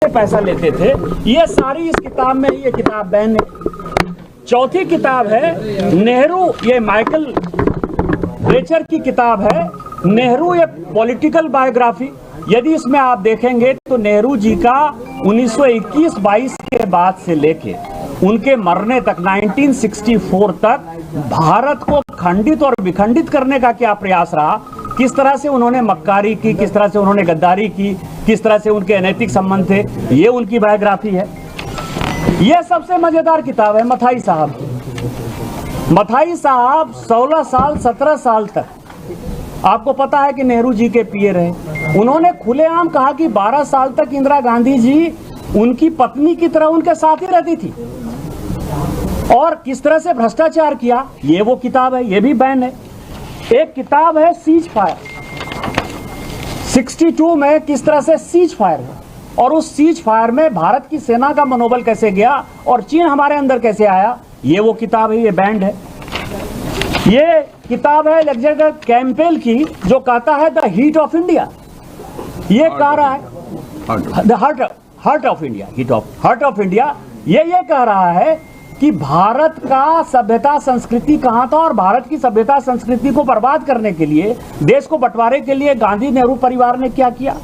पैसा लेते थे, ये सारी इस किताब में, ये किताब बैन है। चौथी किताब है नेहरू, ये माइकल बेचर की किताब है नेहरू ए पॉलिटिकल बायोग्राफी। यदि इसमें आप देखेंगे तो नेहरू जी का 1921-22 के बाद से लेके उनके मरने तक 1964 तक भारत को खंडित और विखंडित करने का क्या प्रयास रहा, किस तरह से उन्होंने मक्कारी की, किस तरह से उन्होंने गद्दारी की, किस तरह से उनके अनैतिक संबंध थे, ये उनकी बायोग्राफी है। ये सबसे मजेदार किताब है मथाई साहब की। मथाई साहब 16 साल 17 साल तक, आपको पता है कि नेहरू जी के पीए रहे। उन्होंने खुलेआम कहा कि 12 साल तक इंदिरा गांधी जी उनकी पत्नी की तरह उनके साथ ही रहती थी, और किस तरह से भ्रष्टाचार किया, ये वो किताब है, ये भी बैन है। एक किताब है सीज फायर, 62 में किस तरह से सीज फायर है, और उस सीज फायर में भारत की सेना का मनोबल कैसे गया और चीन हमारे अंदर कैसे आया, ये वो किताब है, ये बैंड है। ये किताब है अलेक्जेंडर कैंपेल की, जो कहता है द हीट ऑफ इंडिया। ये कह रहा है the heart of India, heart of India. ये कह रहा है कि भारत का सभ्यता संस्कृति कहाँ था, और भारत की सभ्यता संस्कृति को बर्बाद करने के लिए, देश को बंटवारे के लिए गांधी नेहरू परिवार ने क्या किया।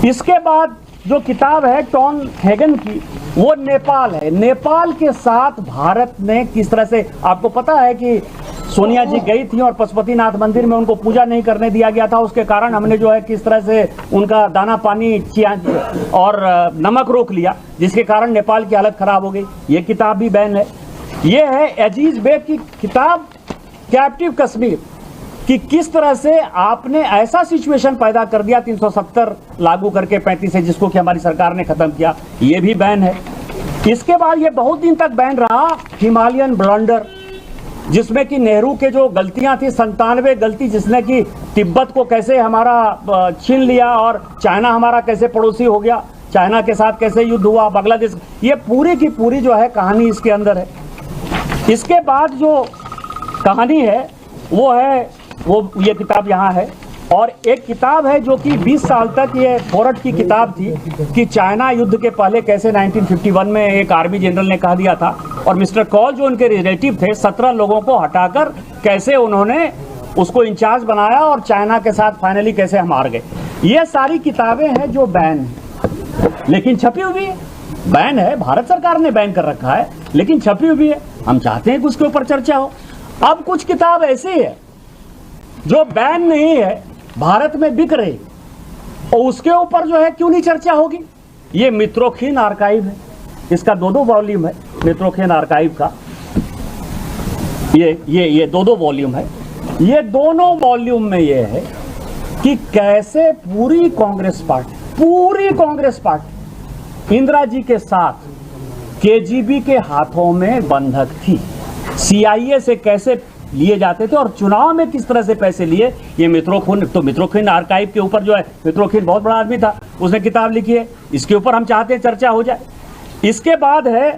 इसके बाद जो किताब है टॉन हैगन की, वो नेपाल है। नेपाल के साथ भारत ने किस तरह से, आपको पता है कि सोनिया जी गई थी और पशुपतिनाथ मंदिर में उनको पूजा नहीं करने दिया गया था, उसके कारण हमने जो है किस तरह से उनका दाना पानी और नमक रोक लिया, जिसके कारण नेपाल की हालत खराब हो गई। ये किताब भी बैन है। ये है अजीज बेग की किताब कैप्टिव कश्मीर, कि किस तरह से आपने ऐसा सिचुएशन पैदा कर दिया 370 लागू करके 35 से, जिसको कि हमारी सरकार ने खत्म किया, ये भी बैन है। इसके बाद ये बहुत दिन तक बैन रहा हिमालयन ब्लंडर, जिसमें कि नेहरू के जो गलतियां थी, 97 गलती, जिसने कि तिब्बत को कैसे हमारा छीन लिया और चाइना हमारा कैसे पड़ोसी हो गया, चाइना के साथ कैसे युद्ध हुआ, बांग्लादेश, ये पूरी की पूरी जो है कहानी इसके अंदर है। इसके बाद जो कहानी है वो है, वो ये किताब यहाँ है। और एक किताब है जो कि 20 साल तक ये फोर्ट की किताब थी, कि चाइना युद्ध के पहले कैसे 1951 में एक आर्मी जनरल ने कह दिया था, और मिस्टर कॉल जो उनके रिलेटिव थे, 17 लोगों को हटाकर कैसे उन्होंने उसको इंचार्ज बनाया और चाइना के साथ फाइनली कैसे हम हार गए। ये सारी किताबें हैं जो बैन है, लेकिन छपी हुई है। बैन है, भारत सरकार ने बैन कर रखा है, लेकिन छपी हुई है। हम चाहते हैं कि उसके ऊपर चर्चा हो। अब कुछ किताब ऐसी है जो बैन नहीं है, भारत में बिक रही, और उसके ऊपर जो है क्यों नहीं चर्चा होगी। ये मित्रोखीन आर्काइव है, इसका 2 वॉल्यूम है मित्रोखीन आर्काइव का। ये 2 वॉल्यूम है। ये दोनों वॉल्यूम में ये है कि कैसे पूरी कांग्रेस पार्टी इंदिरा जी के साथ केजीबी के हाथों में बंधक थी, CIA से कैसे लिए जाते थे और चुनाव में किस तरह से पैसे लिए। ये मित्रोखीन आर्काइव के ऊपर जो है, मित्रोखीन बहुत बड़ा आदमी था, उसने किताब लिखी है, इसके ऊपर हम चाहते हैं चर्चा हो जाए। इसके बाद है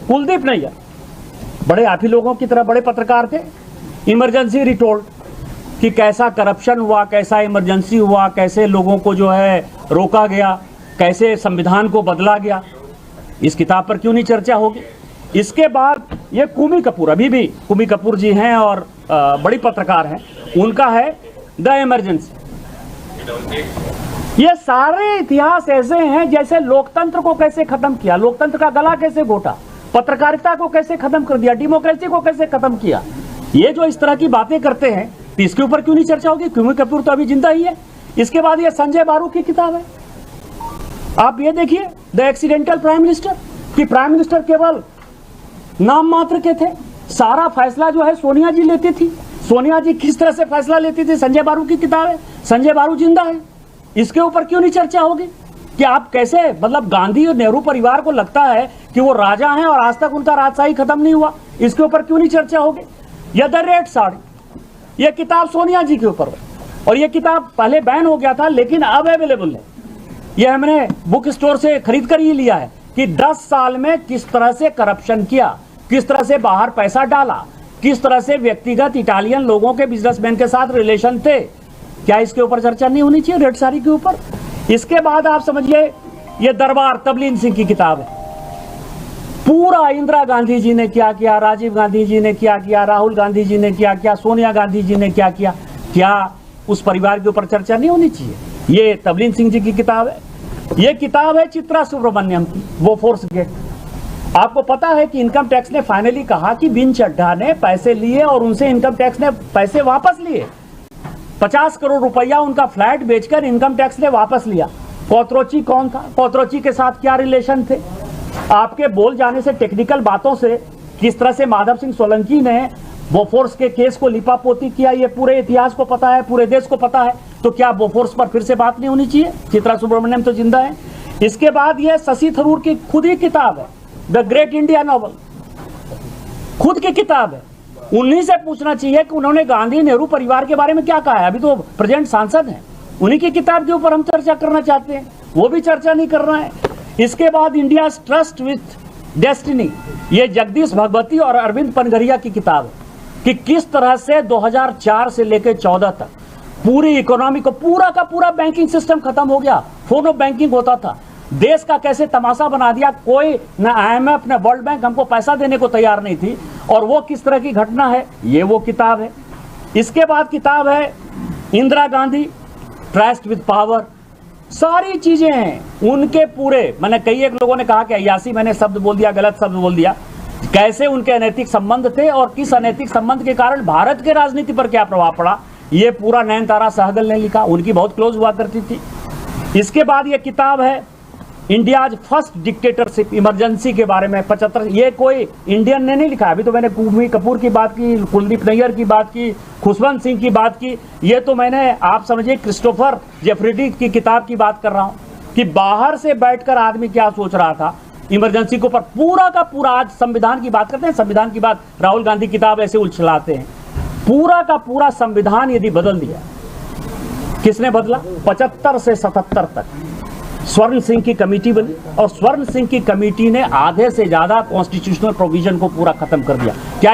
कुलदीप नैयर, बड़े आप ही लोगों की तरह बड़े पत्रकार थे। इमरजेंसी रिटोल्ड, कि कैसा करप्शन हुआ, कैसा इमरजेंसी हुआ, कैसे लोगों को जो है रोका गया, कैसे संविधान को बदला गया। इस किताब पर क्यों नहीं चर्चा होगी। इसके बाद ये कुमी कपूर, अभी भी कुमी कपूर जी हैं और बड़ी पत्रकार हैं, उनका है द इमरजेंसी। ये सारे इतिहास ऐसे हैं जैसे लोकतंत्र को कैसे खत्म किया, लोकतंत्र का गला कैसे घोटा, पत्रकारिता को कैसे खत्म कर दिया, डेमोक्रेसी को कैसे खत्म किया। ये जो इस तरह की बातें करते हैं, तो इसके ऊपर क्यों नहीं चर्चा होगी। कुमी कपूर तो अभी जिंदा ही है। इसके बाद ये संजय बारू की किताब है, आप ये देखिए द एक्सीडेंटल प्राइम मिनिस्टर, कि प्राइम मिनिस्टर केवल नाम मात्र के थे, सारा फैसला जो है सोनिया जी लेती थी। सोनिया जी किस तरह से फैसला लेती थी, संजय बारू की किताब है। संजय बारू जिंदा है, इसके ऊपर क्यों नहीं चर्चा होगी। कि आप कैसे, मतलब गांधी और नेहरू परिवार को लगता है कि वो राजा हैं और आज तक उनका राजशाही खत्म नहीं हुआ, इसके ऊपर क्यों नहीं चर्चा होगी। या द रेड साड़ी, ये किताब सोनिया जी के ऊपर है, और ये किताब पहले बैन हो गया था लेकिन अब अवेलेबल है। ये हमने बुक स्टोर से खरीद कर ही लिया है, कि 10 साल में किस तरह से करप्शन किया, किस तरह से बाहर पैसा डाला, किस तरह से व्यक्तिगत इटालियन लोगों के बिजनेसमैन के साथ रिलेशन थे। क्या इसके ऊपर चर्चा नहीं होनी चाहिए, रेड साड़ी के ऊपर। इसके बाद आप समझिए ये दरबार तबलीन सिंह की किताब है। पूरा इंदिरा गांधी जी ने क्या किया, राजीव गांधी जी ने क्या किया, राहुल गांधी जी ने क्या किया, सोनिया गांधी जी ने क्या किया, क्या उस परिवार के ऊपर चर्चा नहीं होनी चाहिए? ये तबलीन सिंह जी की किताब है। ये किताब है चित्रा सुब्रमण्यम की, वो फोर्स गेट। आपको पता है कि इनकम टैक्स ने फाइनली कहा कि बिन चड्ढा ने पैसे लिए और उनसे इनकम टैक्स ने पैसे वापस लिए। 50 करोड़ रुपया उनका फ्लैट बेचकर इनकम टैक्स ने वापस लिया। कोतरोची कौन था? कोतरोची के साथ क्या रिलेशन थे? आपके बोल जाने से, टेक्निकल बातों से किस तरह से माधव सिंह सोलंकी ने बोफोर्स के केस को लिपापोती किया, ये पूरे इतिहास को पता है, पूरे देश को पता है। तो क्या बोफोर्स पर फिर से बात नहीं होनी चाहिए? चित्रा सुब्रमण्यम तो जिंदा है। इसके बाद ये शशि थरूर की खुद ही किताब है, द ग्रेट इंडिया नॉवल, खुद की किताब है। उन्हीं से पूछना चाहिए कि उन्होंने गांधी नेहरू परिवार के बारे में क्या कहा है। अभी तो प्रेजेंट सांसद हैं, उन्हीं की किताब के ऊपर हम चर्चा करना चाहते हैं, वो भी चर्चा नहीं कर रहे हैं। इसके बाद इंडिया ट्रस्ट विथ डेस्टिनी, ये जगदीश भगवती और अरविंद पनगरिया की किताब है कि किस तरह से 2004 से लेकर 14 तक पूरी इकोनॉमी को, पूरा का पूरा बैंकिंग सिस्टम खत्म हो गया। फोनो बैंकिंग होता था, देश का कैसे तमाशा बना दिया। कोई न IMF न वर्ल्ड बैंक हमको पैसा देने को तैयार नहीं थी, और वो किस तरह की घटना है, ये वो किताब है। इसके बाद किताब है Indira Gandhi trust with power. सारी चीजें हैं उनके पूरे। मैंने कई एक लोगों ने कहा कि अय्यासी मैंने शब्द बोल दिया, गलत शब्द बोल दिया। कैसे उनके अनैतिक संबंध थे और किस अनैतिक संबंध के कारण भारत के राजनीति पर क्या प्रभाव पड़ा, ये पूरा नयनतारा सहगल ने लिखा, उनकी बहुत क्लोज हुआ करती थी। इसके बाद ये किताब है इंडियाज फर्स्ट डिक्टेटरशिप इमरजेंसी के बारे में 75। ये कोई इंडियन ने नहीं लिखा। अभी तो मैंने कुलवी कपूर की बात की, कुलदीप नैयर की बात की, खुशवंत सिंह की बात की। ये तो मैंने, आप समझिए, क्रिस्टोफर जेफरीडी की किताब की बात कर रहा हूं कि बाहर से बैठकर आदमी क्या सोच रहा था इमरजेंसी के ऊपर। पूरा का पूरा आज संविधान की बात करते हैं, संविधान की बात राहुल गांधी किताब ऐसे उछलाते हैं। पूरा का पूरा संविधान यदि बदल दिया, किसने बदला? 75 से 77 तक स्वर्ण सिंह की कमेटी बनी, और स्वर्ण सिंह की कमेटी ने आधे से ज्यादा कॉन्स्टिट्यूशनल प्रोविजन को पूरा खत्म कर दिया। क्या